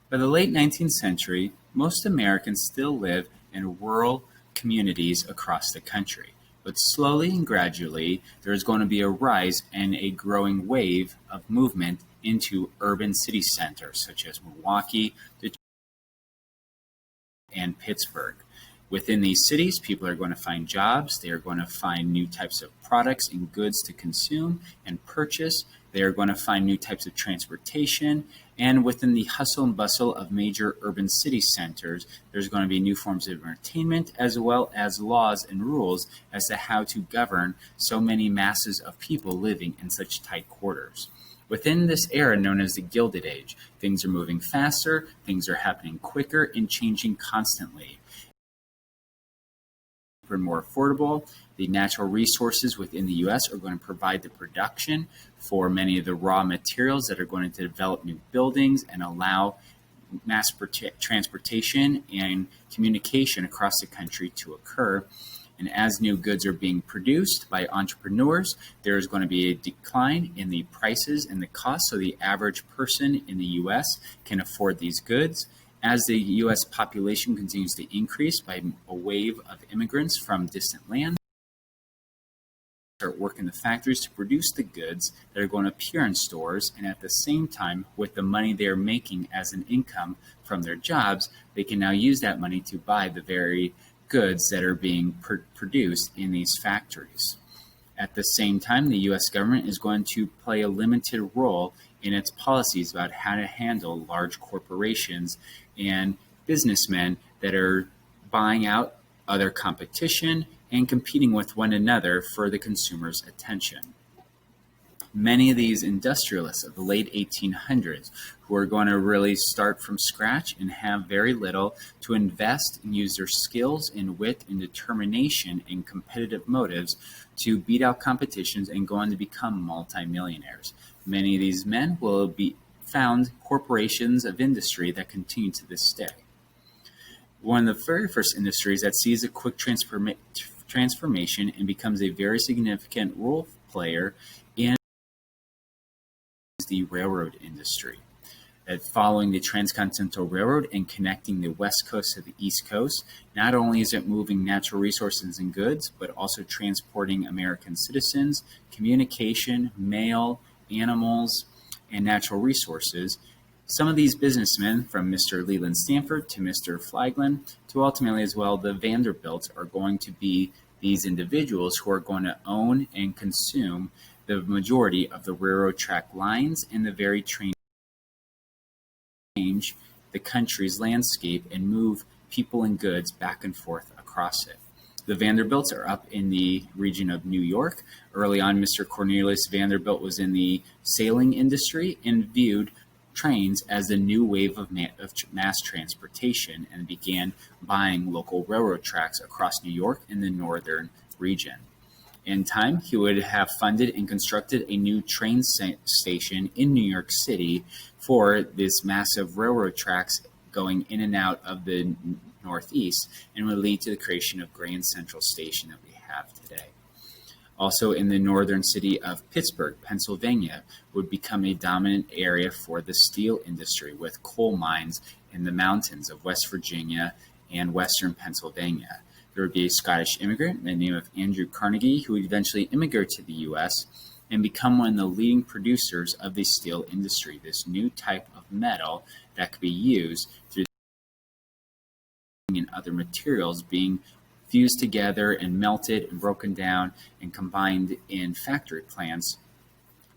By the late 19th century, most Americans still live in rural communities across the country. But slowly and gradually, there is going to be a rise and a growing wave of movement into urban city centers such as Milwaukee, Detroit, and Pittsburgh. Within these cities, people are going to find jobs. They are going to find new types of products and goods to consume and purchase. They are going to find new types of transportation. And within the hustle and bustle of major urban city centers, there's going to be new forms of entertainment as well as laws and rules as to how to govern so many masses of people living in such tight quarters. Within this era known as the Gilded Age, things are moving faster, things are happening quicker, and changing constantly. And more affordable, the natural resources within the U.S. are going to provide the production for many of the raw materials that are going to develop new buildings and allow mass transportation and communication across the country to occur. And as new goods are being produced by entrepreneurs, there is going to be a decline in the prices and the cost, so the average person in the U.S. can afford these goods. As the U.S. population continues to increase by a wave of immigrants from distant lands, start working the factories to produce the goods that are going to appear in stores, and at the same time, with the money they are making as an income from their jobs, they can now use that money to buy the very goods that are being produced in these factories. At the same time, the U.S. government is going to play a limited role in its policies about how to handle large corporations and businessmen that are buying out other competition and competing with one another for the consumer's attention. Many of these industrialists of the late 1800s who are going to really start from scratch and have very little to invest and use their skills and wit and determination and competitive motives to beat out competitions and go on to become multimillionaires. Many of these men will be found corporations of industry that continue to this day. One of the very first industries that sees a quick transformation and becomes a very significant role player in the railroad industry. That following the Transcontinental Railroad and connecting the West Coast to the East Coast, not only is it moving natural resources and goods, but also transporting American citizens, communication, mail, animals, and natural resources. Some of these businessmen, from Mr. Leland Stanford to Mr. Flagler to ultimately as well the Vanderbilts, are going to be these individuals who are going to own and consume the majority of the railroad track lines and the very train change the country's landscape and move people and goods back and forth across it. The Vanderbilts are up in the region of New York. Early on, Mr. Cornelius Vanderbilt was in the sailing industry and viewed trains as the new wave of mass transportation and began buying local railroad tracks across New York in the northern region. In time, he would have funded and constructed a new train station in New York City for this massive railroad tracks going in and out of the Northeast, and would lead to the creation of Grand Central Station that we have today. Also in the northern city of Pittsburgh, Pennsylvania, would become a dominant area for the steel industry with coal mines in the mountains of West Virginia and western Pennsylvania. There would be a Scottish immigrant by the name of Andrew Carnegie who would eventually immigrate to the U.S. and become one of the leading producers of the steel industry, this new type of metal that could be used through and other materials being fused together and melted and broken down and combined in factory plants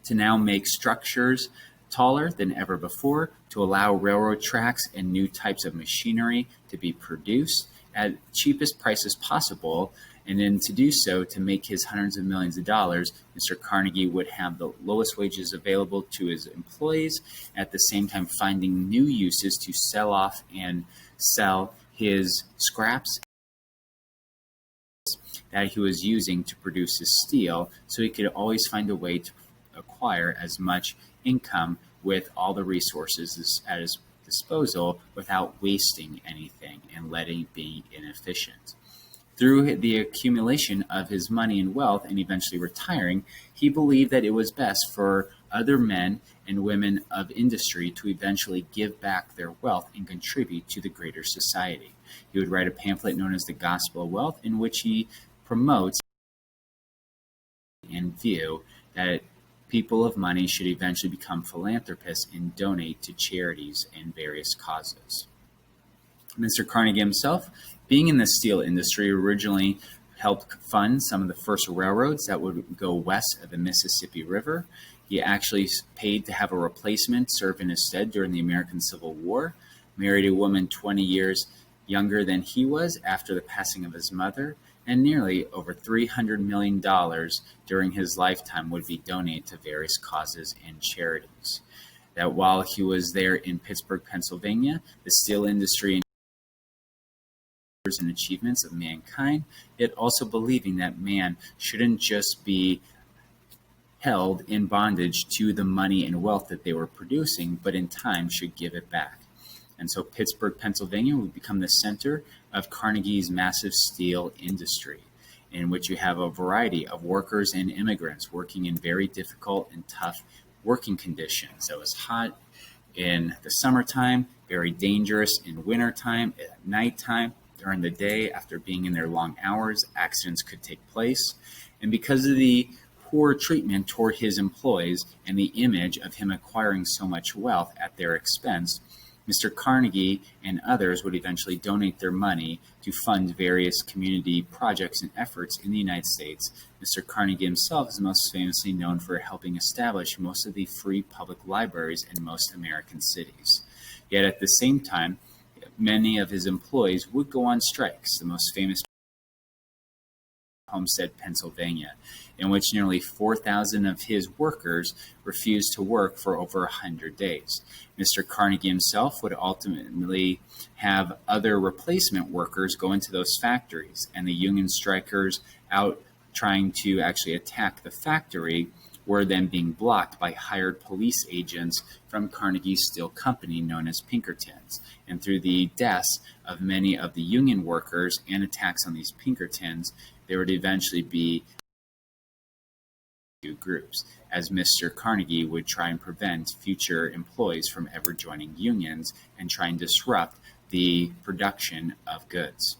to now make structures taller than ever before, to allow railroad tracks and new types of machinery to be produced at cheapest prices possible. And then to do so, to make his hundreds of millions of dollars, Mr. Carnegie would have the lowest wages available to his employees, at the same time finding new uses to sell off and sell his scraps that he was using to produce his steel, so he could always find a way to acquire as much income with all the resources at his disposal without wasting anything and letting it be inefficient. Through the accumulation of his money and wealth and eventually retiring, he believed that it was best for other men and women of industry to eventually give back their wealth and contribute to the greater society. He would write a pamphlet known as the Gospel of Wealth, in which he promotes and view that people of money should eventually become philanthropists and donate to charities and various causes. Mr. Carnegie himself, being in the steel industry, originally helped fund some of the first railroads that would go west of the Mississippi River. He actually paid to have a replacement serve in his stead during the American Civil War, married a woman 20 years younger than he was after the passing of his mother, and nearly over $300 million during his lifetime would be donated to various causes and charities. That while he was there in Pittsburgh, Pennsylvania, the steel industry and achievements of mankind, yet also believing that man shouldn't just be held in bondage to the money and wealth that they were producing, but in time should give it back. And so Pittsburgh, Pennsylvania would become the center of Carnegie's massive steel industry, in which you have a variety of workers and immigrants working in very difficult and tough working conditions. It was hot in the summertime, very dangerous in wintertime, at nighttime, during the day. After being in there long hours, accidents could take place. And because of the poor treatment toward his employees and the image of him acquiring so much wealth at their expense, Mr. Carnegie and others would eventually donate their money to fund various community projects and efforts in the United States. Mr. Carnegie himself is most famously known for helping establish most of the free public libraries in most American cities. Yet at the same time, many of his employees would go on strikes, the most famous Homestead, Pennsylvania, in which nearly 4,000 of his workers refused to work for over 100 days. Mr. Carnegie himself would ultimately have other replacement workers go into those factories, and the union strikers out trying to actually attack the factory were then being blocked by hired police agents from Carnegie's steel company known as Pinkertons. And through the deaths of many of the union workers and attacks on these Pinkertons, there would eventually be two groups, as Mr. Carnegie would try and prevent future employees from ever joining unions and try and disrupt the production of goods.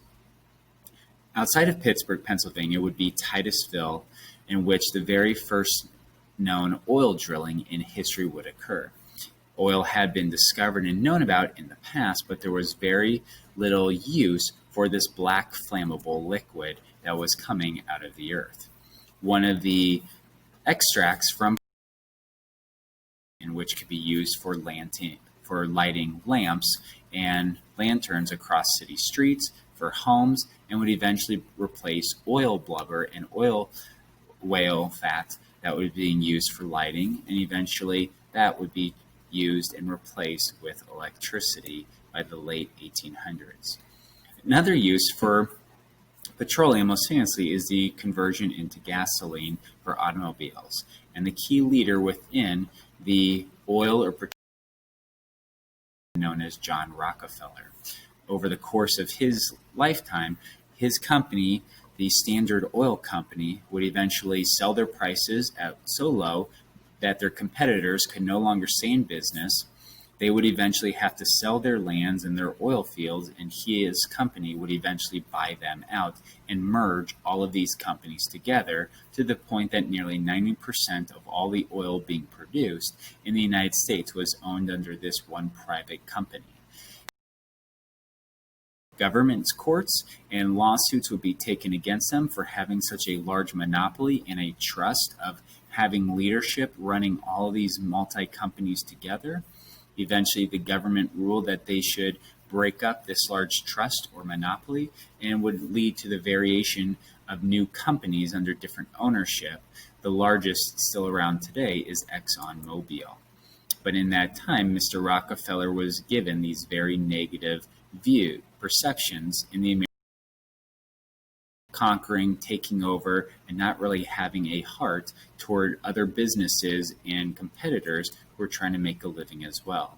Outside of Pittsburgh, Pennsylvania would be Titusville, in which the very first known oil drilling in history would occur. Oil had been discovered and known about in the past, but there was very little use for this black flammable liquid that was coming out of the earth. One of the extracts from in which could be used for lighting lamps and lanterns across city streets, for homes, and would eventually replace oil blubber and oil whale fat that was being used for lighting, and eventually that would be used and replaced with electricity by the late 1800s. Another use for petroleum, most famously, is the conversion into gasoline for automobiles, and the key leader within the oil or petroleum known as John Rockefeller. Over the course of his lifetime, his company, the Standard Oil Company, would eventually sell their prices at so low that their competitors could no longer stay in business. They would eventually have to sell their lands and their oil fields, and his company would eventually buy them out and merge all of these companies together to the point that nearly 90% of all the oil being produced in the United States was owned under this one private company. Government's courts and lawsuits would be taken against them for having such a large monopoly and a trust of having leadership running all of these multi-companies together. Eventually, the government ruled that they should break up this large trust or monopoly, and would lead to the variation of new companies under different ownership. The largest still around today is ExxonMobil. But in that time, Mr. Rockefeller was given these very negative perceptions in the American conquering, taking over, and not really having a heart toward other businesses and competitors who were trying to make a living as well.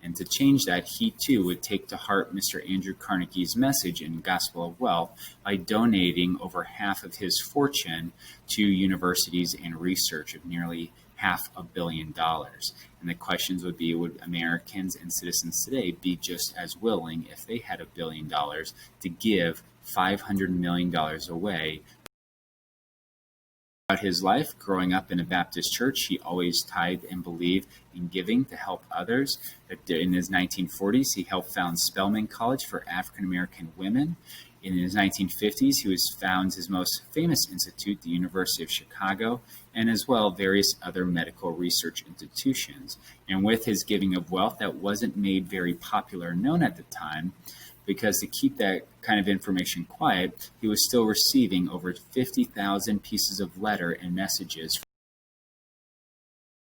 And to change that, he too would take to heart Mr. Andrew Carnegie's message in Gospel of Wealth by donating over half of his fortune to universities and research of nearly $500 million. And the questions would be, would Americans and citizens today be just as willing, if they had $1 billion, to give $500 million away? Throughout his life, growing up in a Baptist church, he always tithed and believed in giving to help others. In his 1940s, he helped found Spelman College for African American women. In his 1950s, he found his most famous institute, the University of Chicago, and as well various other medical research institutions. And with his giving of wealth, that wasn't made very popular or known at the time, because to keep that kind of information quiet, he was still receiving over 50,000 pieces of letter and messages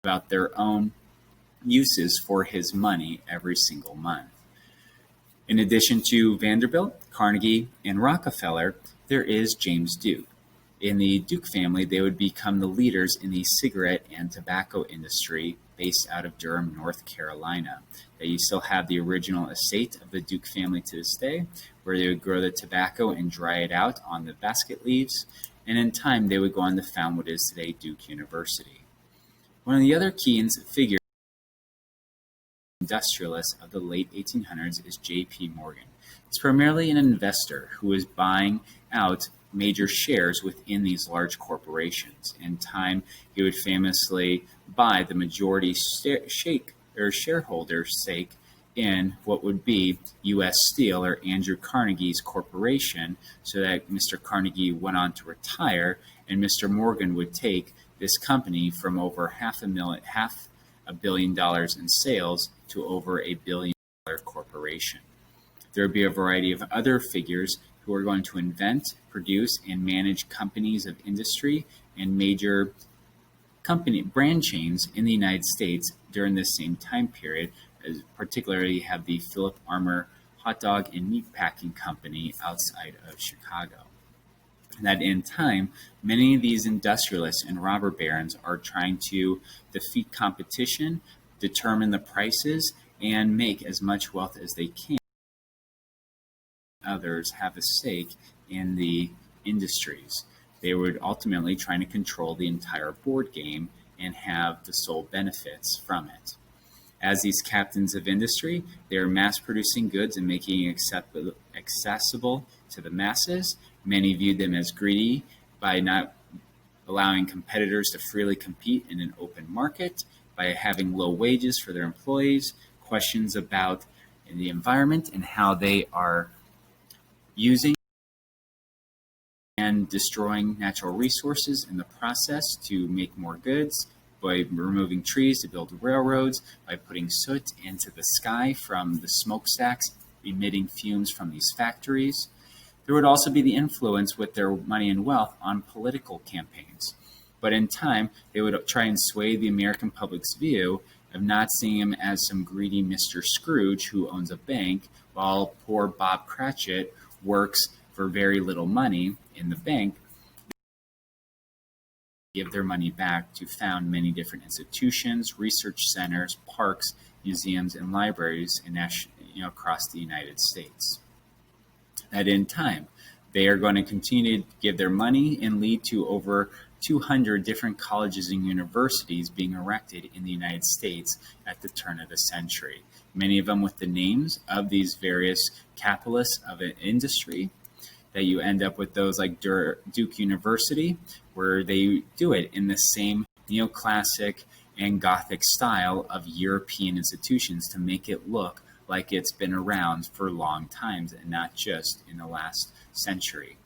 about their own uses for his money every single month. In addition to Vanderbilt, Carnegie, and Rockefeller, there is James Duke. In the Duke family, they would become the leaders in the cigarette and tobacco industry based out of Durham, North Carolina. You still have the original estate of the Duke family to this day, where they would grow the tobacco and dry it out on the basket leaves, and in time they would go on to found what is today Duke University. One of the other key figures industrialist of the late 1800s is J.P. Morgan. He's primarily an investor who is buying out major shares within these large corporations. In time, he would famously buy the majority shareholder stake in what would be U.S. Steel, or Andrew Carnegie's corporation, so that Mr. Carnegie went on to retire, and Mr. Morgan would take this company from over half a billion dollars in sales to over $1 billion corporation. There would be a variety of other figures who are going to invent, produce, and manage companies of industry and major company brand chains in the United States during this same time period. As particularly, you have the Philip Armour hot dog and meat packing company outside of Chicago. And that in time, many of these industrialists and robber barons are trying to defeat competition, determine the prices, and make as much wealth as they can. Others have a stake in the industries. They would ultimately try to control the entire board game and have the sole benefits from it. As these captains of industry, they are mass producing goods and making it accessible to the masses. Many viewed them as greedy by not allowing competitors to freely compete in an open market, by having low wages for their employees, questions about the environment and how they are using and destroying natural resources in the process to make more goods, by removing trees to build railroads, by putting soot into the sky from the smokestacks emitting fumes from these factories. There would also be the influence with their money and wealth on political campaigns. But in time, they would try and sway the American public's view of not seeing him as some greedy Mr. Scrooge who owns a bank, while poor Bob Cratchit works for very little money in the bank. Give their money back to found many different institutions, research centers, parks, museums, and libraries across the United States. That in time, they are going to continue to give their money and lead to over 200 different colleges and universities being erected in the United States at the turn of the century. Many of them with the names of these various capitalists of an industry, that you end up with those like Duke University, where they do it in the same neoclassic and Gothic style of European institutions to make it look like it's been around for long times and not just in the last century.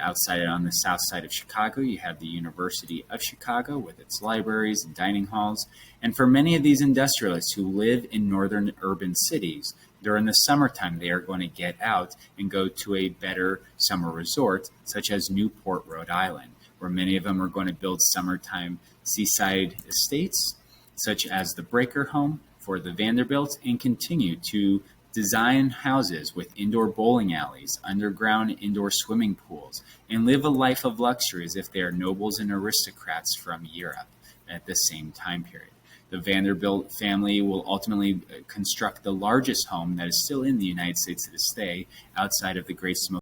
Outside on the south side of Chicago, you have the University of Chicago with its libraries and dining halls. And for many of these industrialists who live in northern urban cities, during the summertime, they are going to get out and go to a better summer resort, such as Newport, Rhode Island, where many of them are going to build summertime seaside estates, such as the Breaker Home for the Vanderbilts, and continue to design houses with indoor bowling alleys, underground indoor swimming pools, and live a life of luxury as if they are nobles and aristocrats from Europe at the same time period. The Vanderbilt family will ultimately construct the largest home that is still in the United States to this day outside of the Great Smoky